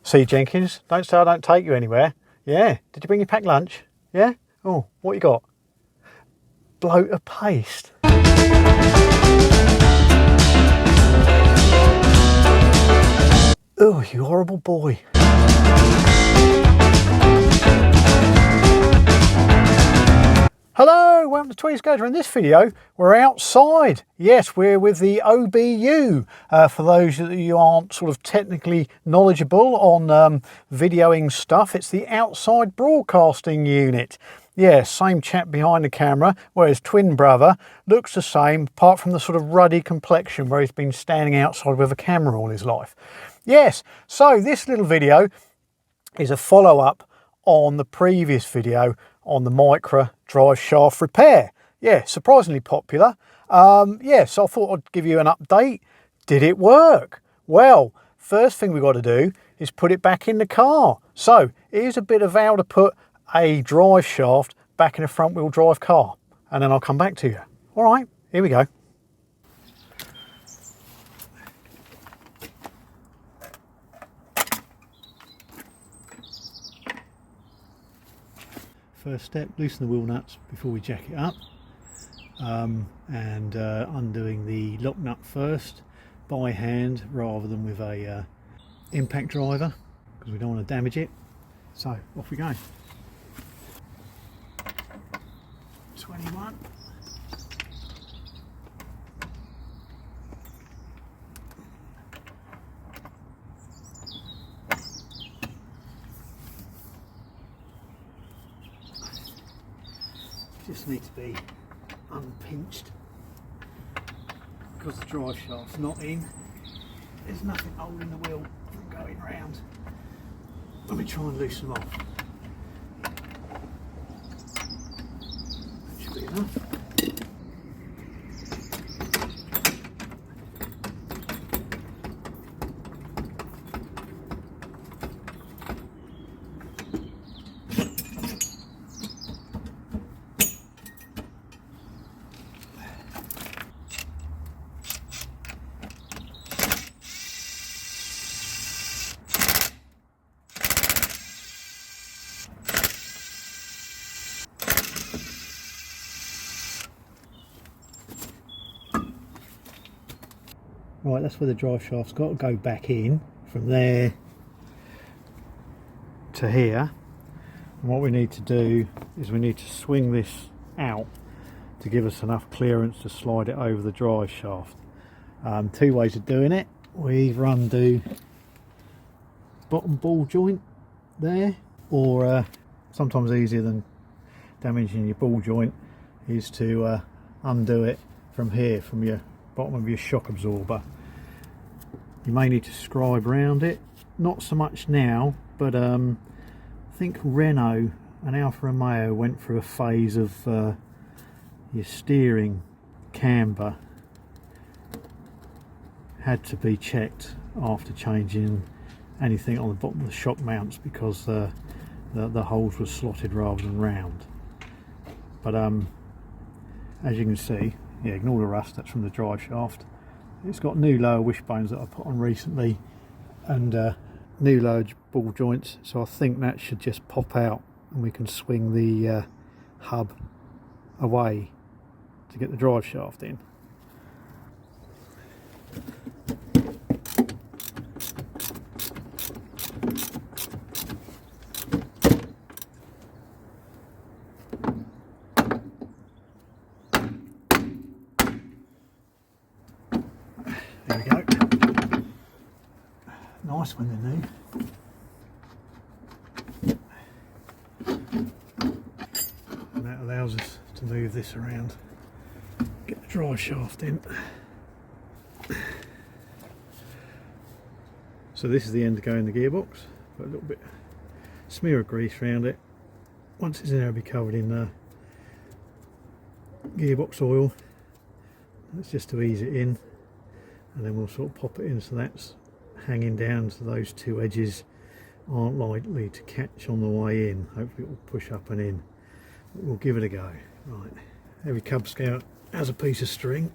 See, Jenkins, don't say I don't take you anywhere. Yeah, did you bring your packed lunch? Yeah? Oh, what you got? Bloater paste. Oh, you horrible boy. Hello, welcome to Tweed. In this video, we're outside. Yes, we're with the OBU. For those of you who aren't sort of technically knowledgeable on videoing stuff, it's the outside broadcasting unit. Yeah, same chap behind the camera, whereas twin brother looks the same, apart from the sort of ruddy complexion where he's been standing outside with a camera all his life. Yes, so this little video is a follow-up on the previous video on the Micra drive shaft repair. Yeah, surprisingly popular. Yeah, so I thought I'd give you an update. Did it work? Well, first thing we've got to do is put it back in the car. So here's a bit of how to put a drive shaft back in a front wheel drive car, and then I'll come back to you. All right, here we go. First step, loosen the wheel nuts before we jack it up, and undoing the lock nut first by hand rather than with a impact driver, because we don't want to damage it. So off we go. 21. Just need to be unpinched because the drive shaft's not in. There's nothing holding the wheel from going round. Let me try and loosen them off. That should be enough. Right, that's where the drive shaft's got to go back in, from there to here. And what we need to do is we need to swing this out to give us enough clearance to slide it over the drive shaft. Two ways of doing it. We either undo bottom ball joint there, or sometimes easier than damaging your ball joint is to undo it from here, from your bottom of your shock absorber. You may need to scribe around it, not so much now, but I think Renault and Alfa Romeo went through a phase of your steering camber had to be checked after changing anything on the bottom of the shock mounts, because the holes were slotted rather than round. But as you can see, yeah, ignore the rust, that's from the drive shaft. It's got new lower wishbones that I put on recently, and new lower ball joints, so I think that should just pop out and we can swing the hub away to get the drive shaft in. There we go. Nice when they're new. And that allows us to move this around, get the drive shaft in. So this is the end to go in the gearbox. Put a little bit smear of grease around it. Once it's in there, it'll be covered in gearbox oil. That's just to ease it in. And then we'll sort of pop it in so that's hanging down, so those two edges aren't likely to catch on the way in. Hopefully it will push up and in. But we'll give it a go. Right, every Cub Scout has a piece of string.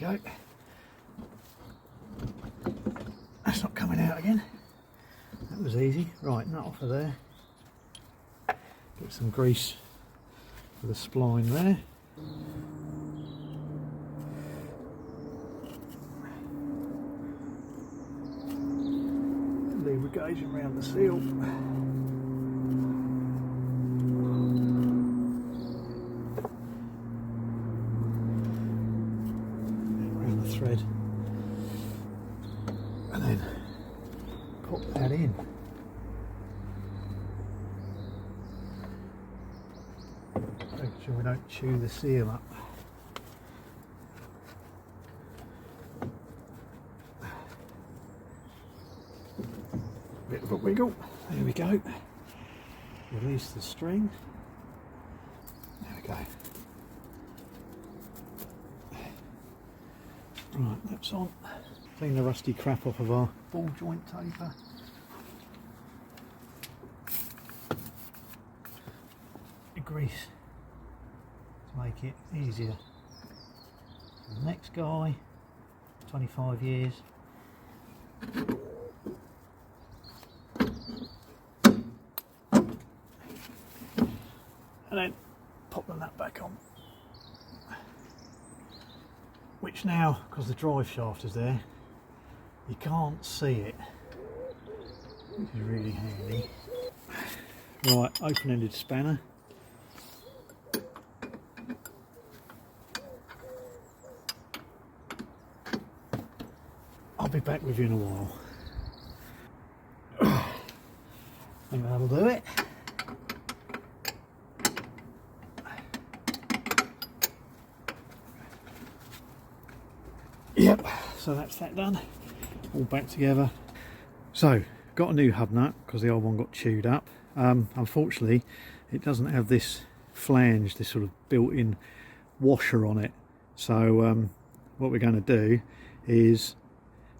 go. That's not coming out again. That was easy. Right, nut off of there. Get some grease for the spline there. Lubrication around the seal. Around the thread. And then pop that in. Make sure we don't chew the seal up. Bit of a wiggle. There we go. Release the string. There we go. Right, that's on. Clean the rusty crap off of our ball joint taper. Grease to make it easier. The next guy, 25 years. And then pop the nut back on. Which now, because the drive shaft is there, you can't see it, which is really handy. Right, open-ended spanner. I'll be back with you in a while. I think that'll do it. Yep, so that's that done. All back together. So, got a new hub nut because the old one got chewed up. Unfortunately, it doesn't have this flange, this sort of built-in washer on it. So, what we're going to do is,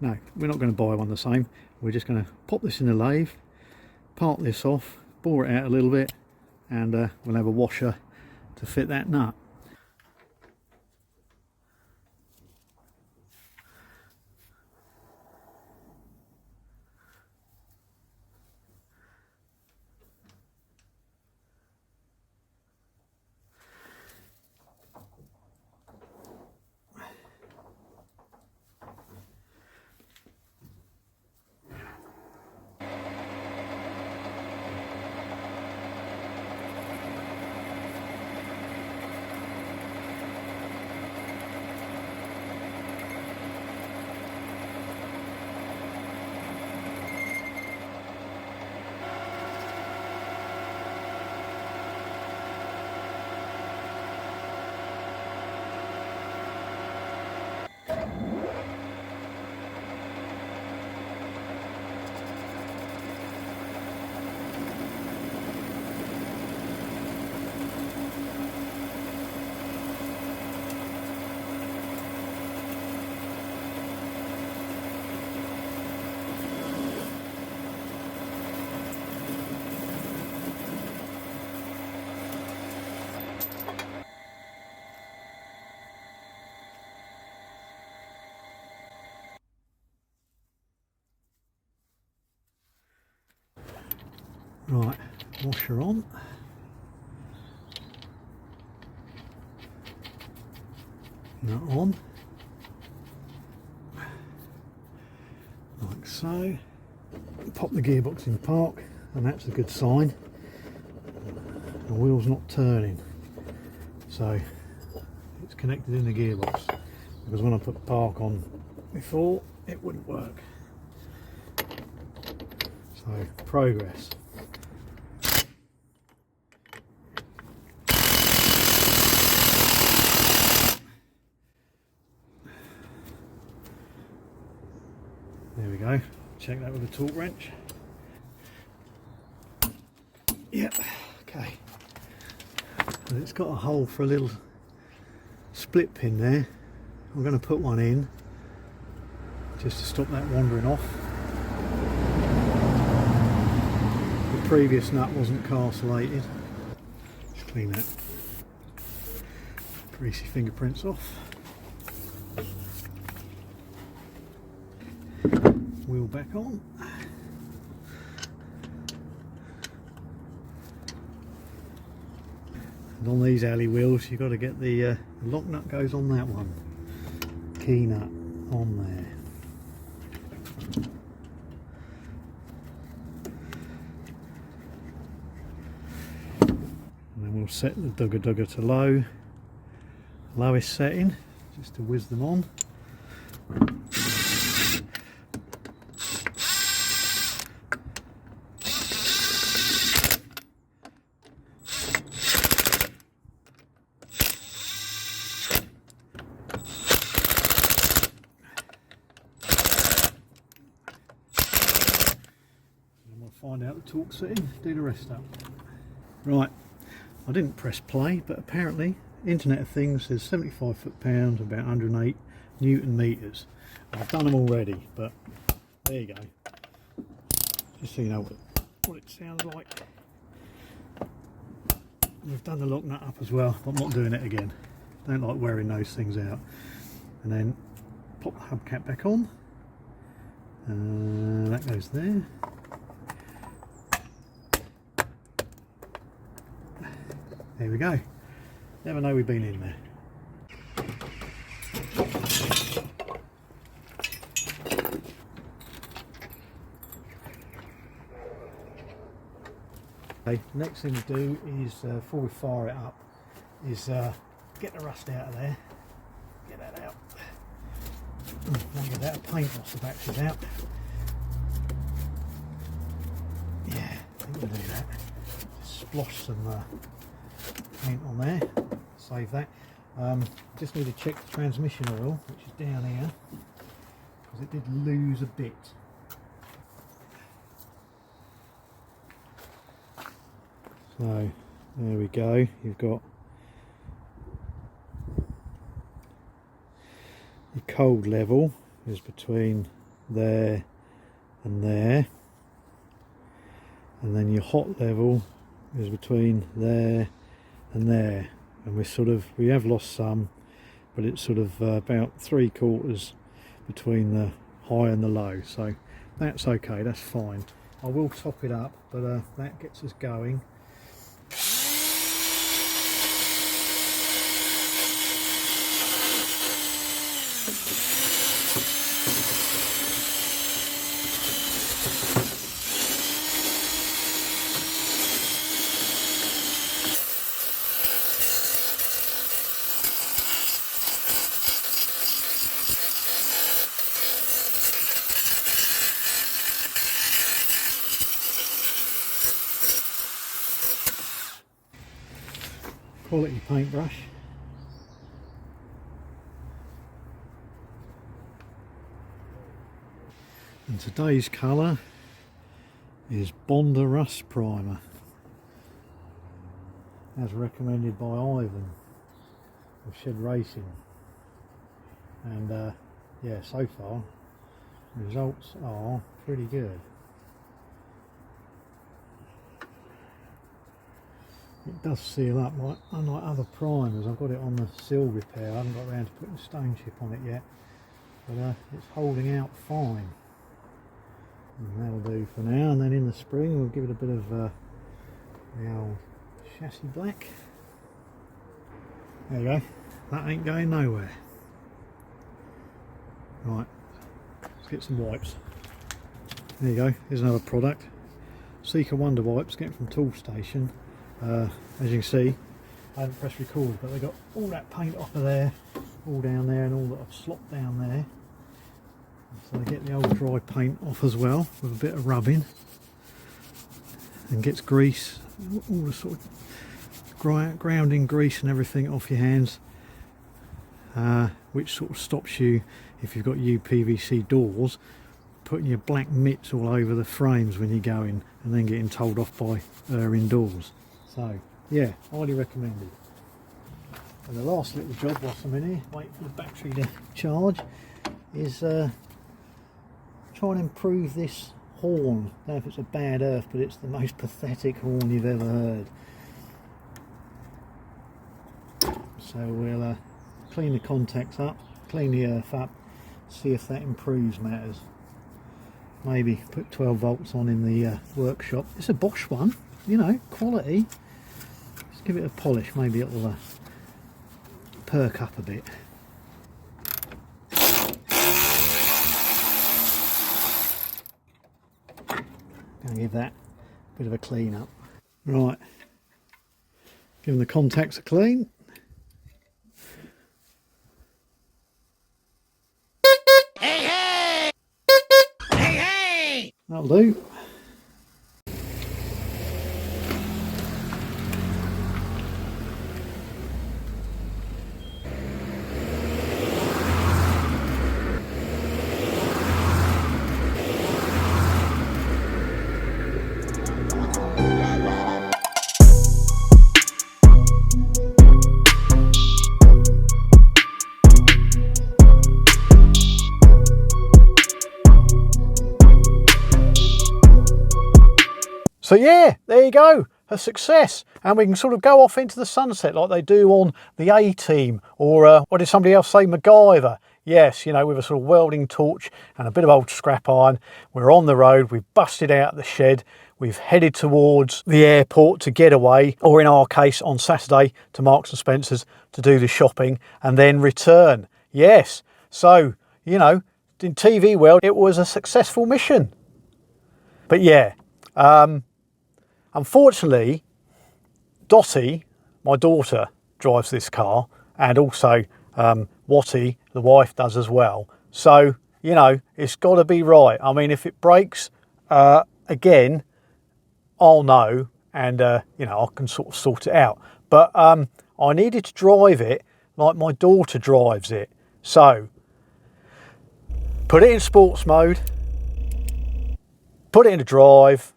no, we're not going to buy one the same. We're just going to pop this in the lathe, part this off, bore it out a little bit, and we'll have a washer to fit that nut. Right, washer on. Nut on. Like so. Pop the gearbox in park, and that's a good sign. The wheel's not turning. So it's connected in the gearbox, because when I put park on before, it wouldn't work. So progress. There we go. Check that with a torque wrench. Yep, okay. And it's got a hole for a little split pin there. I'm going to put one in just to stop that wandering off. The previous nut wasn't castellated. Let's clean that greasy fingerprints off. wheel back on. And on these alley wheels you've got to get the lock nut goes on that one. Key nut on there. And then we'll set the dugger to low. Lowest setting, just to whiz them on. Find out the torque setting, do the rest up. Right, I didn't press play, but apparently Internet of Things says 75 foot-pounds, about 108 Newton meters. I've done them already, but there you go. Just so you know what it sounds like. We've done the lock nut up as well, but I'm not doing it again. Don't like wearing those things out. And then pop the hubcap back on. That goes there. There we go. Never know we've been in there. Okay, next thing to do is, before we fire it up, is get the rust out of there. Get that out. Don't get that paint once the battery's out. Yeah, I think we'll do that. Just splosh some paint on there, save that. Just need to check the transmission oil, which is down here, because it did lose a bit. So there we go, you've got your cold level is between there and there, and then your hot level is between there and there, and we have lost some, but it's sort of about 3/4 between the high and the low, so that's okay, that's fine. I will top it up, but that gets us going. Quality paintbrush. And today's colour is Bonder Rust Primer, as recommended by Ivan of Shed Racing. And yeah, so far the results are pretty good. It does seal up, unlike other primers. I've got it on the sill repair, I haven't got around to putting the stone chip on it yet, but it's holding out fine. And that'll do for now, and then in the spring we'll give it a bit of the old chassis black. There you go, that ain't going nowhere. Right, let's get some wipes. There you go, here's another product. Seeker Wonder Wipes, get them from Tool Station. As you can see, I haven't pressed record, but they got all that paint off of there, all down there, and all that I've slopped down there. So they get the old dry paint off as well with a bit of rubbing, and gets grease, all the sort of grounding grease and everything off your hands, which sort of stops you, if you've got UPVC doors, putting your black mitts all over the frames when you're going and then getting told off by indoors. So yeah, highly recommended. And the last little job whilst I'm in here, waiting for the battery to charge, is try and improve this horn. I don't know if it's a bad earth, but it's the most pathetic horn you've ever heard. So we'll clean the contacts up, clean the earth up, see if that improves matters. maybe put 12 volts on in the workshop. It's a Bosch one, you know, quality. Just give it a polish, maybe it'll perk up a bit. Gonna give that a bit of a clean up. Right, giving the contacts a clean. Hey, hey! Hey, hey! That'll do. So yeah, there you go, a success. And we can sort of go off into the sunset like they do on the A-Team, or what did somebody else say, MacGyver? Yes, you know, with a sort of welding torch and a bit of old scrap iron. We're on the road, we've busted out the shed, we've headed towards the airport to get away, or in our case on Saturday to Marks and Spencer's to do the shopping and then return. Yes, so, you know, in TV world, it was a successful mission. But yeah, unfortunately, Dottie, my daughter, drives this car, and also Wattie, the wife, does as well. So, you know, it's got to be right. I mean, if it breaks, again, I'll know, and, you know, I can sort of sort it out. But I needed to drive it like my daughter drives it. So, put it in sports mode, put it into drive,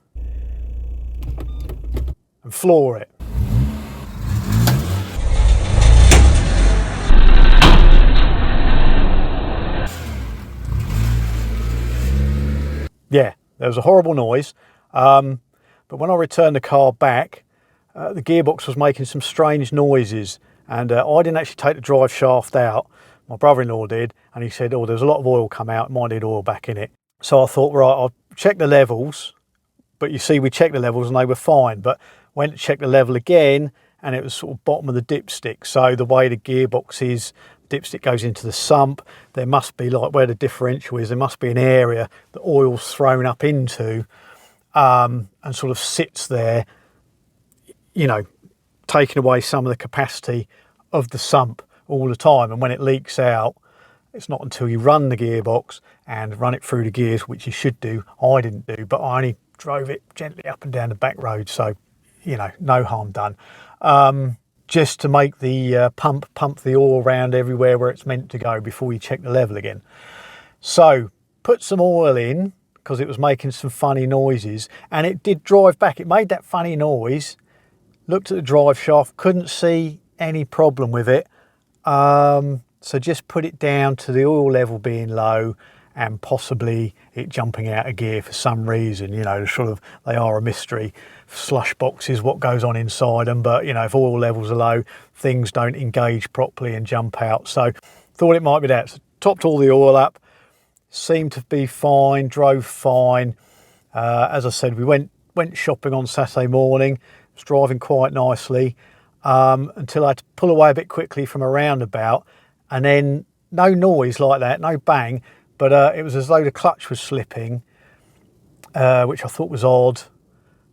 and floor it. Yeah, there was a horrible noise, but when I returned the car back, the gearbox was making some strange noises, and I didn't actually take the drive shaft out. My brother-in-law did, and he said, oh, there's a lot of oil come out, it might need oil back in it. So I thought, right, I'll check the levels, but you see we checked the levels and they were fine, but went to check the level again and it was sort of bottom of the dipstick. So the way the gearbox is, dipstick goes into the sump, there must be, like where the differential is, there must be an area that oil's thrown up into and sort of sits there, you know, taking away some of the capacity of the sump all the time. And when it leaks out, it's not until you run the gearbox and run it through the gears, which you should do. I didn't do, but I only drove it gently up and down the back road, so, you know, no harm done. Just to make the pump the oil around everywhere where it's meant to go before you check the level again. So put some oil in because it was making some funny noises, and it did drive back. It made that funny noise. Looked at the drive shaft, couldn't see any problem with it. So just put it down to the oil level being low and possibly it jumping out of gear for some reason. You know, sort of, they are a mystery. Slush boxes, what goes on inside them, but you know, if oil levels are low, things don't engage properly and jump out. So thought it might be that. So topped all the oil up, seemed to be fine, drove fine. As I said, we went shopping on Saturday morning. It was driving quite nicely until I had to pull away a bit quickly from a roundabout, and then no noise like that, no bang, but it was as though the clutch was slipping, which I thought was odd.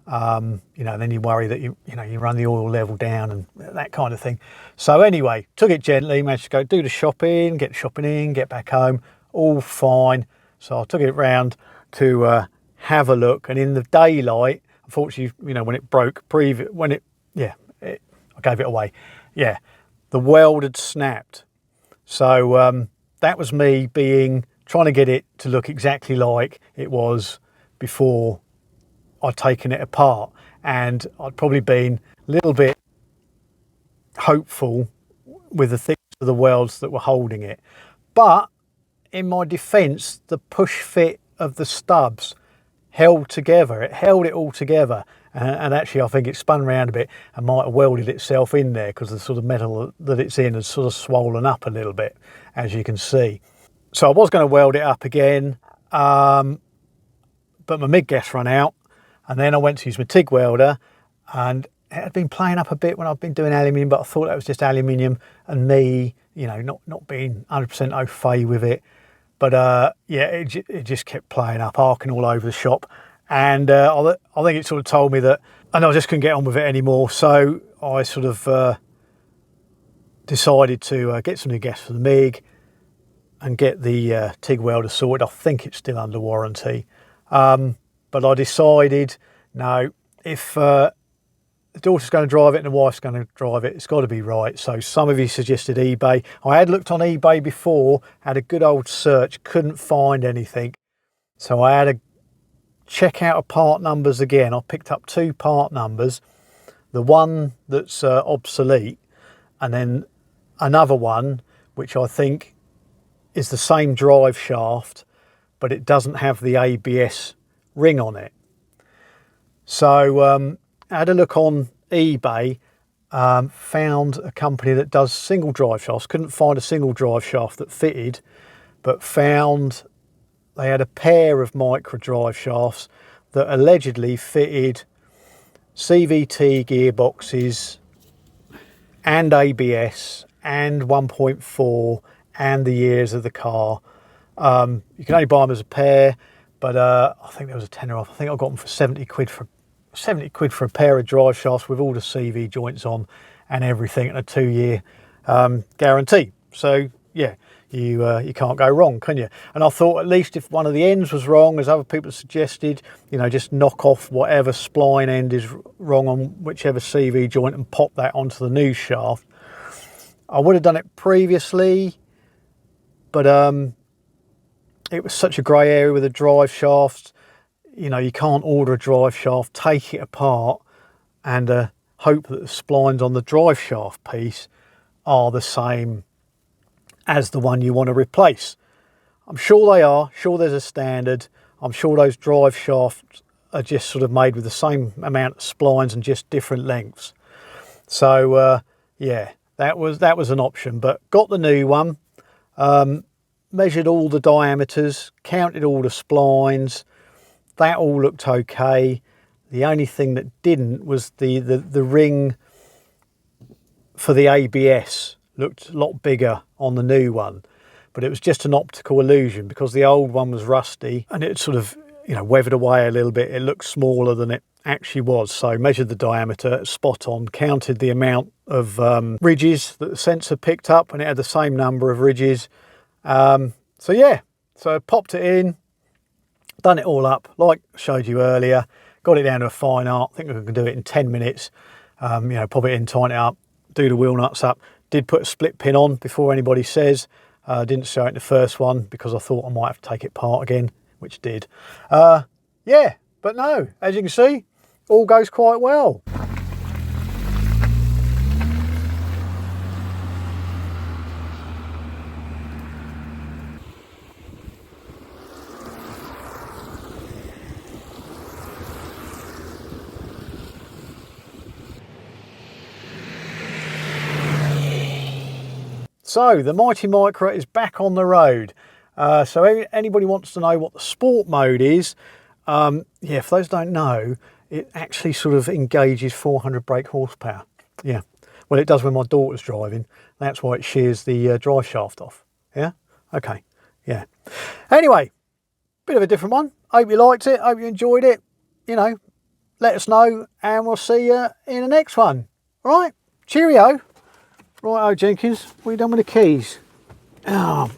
You know, then you worry that you run the oil level down and that kind of thing. So anyway, took it gently, managed to go do the shopping, get shopping in, get back home, all fine. So I took it round to have a look, and in the daylight, unfortunately, you know, when it broke, I gave it away. Yeah, the weld had snapped. So that was me trying to get it to look exactly like it was before I'd taken it apart, and I'd probably been a little bit hopeful with the thickness of the welds that were holding it. But in my defence, the push fit of the stubs held together. It held it all together, and actually I think it spun around a bit and might have welded itself in there because the sort of metal that it's in has sort of swollen up a little bit, as you can see. So I was going to weld it up again. but my MIG gas ran out, and then I went to use my TIG welder, and it had been playing up a bit when I've been doing aluminium, but I thought that was just aluminium and me, you know, not being 100% au fait with it. But yeah, it just kept playing up, arcing all over the shop. And I think it sort of told me that, and I just couldn't get on with it anymore. So I sort of decided to get some new gas for the MIG and get the TIG welder sorted. I think it's still under warranty. But I decided, no, if the daughter's going to drive it and the wife's going to drive it, it's got to be right. So some of you suggested eBay. I had looked on eBay before, had a good old search, couldn't find anything. So I had to check out of part numbers again. I picked up 2 part numbers, the one that's obsolete, and then another one which I think is the same drive shaft, but it doesn't have the ABS ring on it. So I had a look on eBay, found a company that does single drive shafts. Couldn't find a single drive shaft that fitted, but found they had a pair of Micra drive shafts that allegedly fitted CVT gearboxes and ABS and 1.4 and the years of the car. You can only buy them as a pair, but I think there was a tenner off. I think I got them for 70 quid for a pair of drive shafts with all the CV joints on and everything, and a 2-year guarantee. So yeah, you can't go wrong, can you? And I thought, at least if one of the ends was wrong, as other people suggested, you know, just knock off whatever spline end is wrong on whichever CV joint and pop that onto the new shaft. I would have done it previously, but it was such a grey area with the drive shafts. You know, you can't order a drive shaft, take it apart, and hope that the splines on the drive shaft piece are the same as the one you want to replace. I'm sure they are, sure there's a standard. I'm sure those drive shafts are just sort of made with the same amount of splines and just different lengths. So yeah, that was an option, but got the new one, measured all the diameters, counted all the splines. That all looked okay. The only thing that didn't was the ring for the ABS looked a lot bigger on the new one, but it was just an optical illusion because the old one was rusty and it sort of, you know, weathered away a little bit. It looked smaller than it actually was. So measured the diameter, spot on, counted the amount of ridges that the sensor picked up, and it had the same number of ridges. So yeah, so I popped it in, done it all up like I showed you earlier, got it down to a fine art. I think I can do it in 10 minutes. You know, pop it in, tighten it up, do the wheel nuts up. Did put a split pin on before anybody says. Didn't show it in the first one because I thought I might have to take it apart again, which did. Yeah, but no, as you can see, all goes quite well. So the mighty Micra is back on the road. So anybody wants to know what the sport mode is, yeah, for those who don't know, it actually sort of engages 400 brake horsepower. Yeah, well, it does when my daughter's driving. That's why it shears the drive shaft off. Yeah, okay, yeah. Anyway, bit of a different one. Hope you liked it, hope you enjoyed it. You know, let us know and we'll see you in the next one. All right, cheerio. Right, Jenkins, what have you done with the keys? Oh.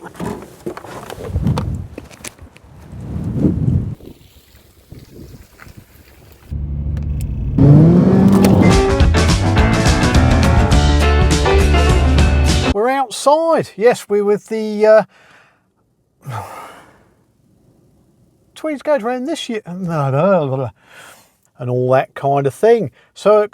We're outside. Yes, we're with the Tweed's goes around this year. And all that kind of thing. So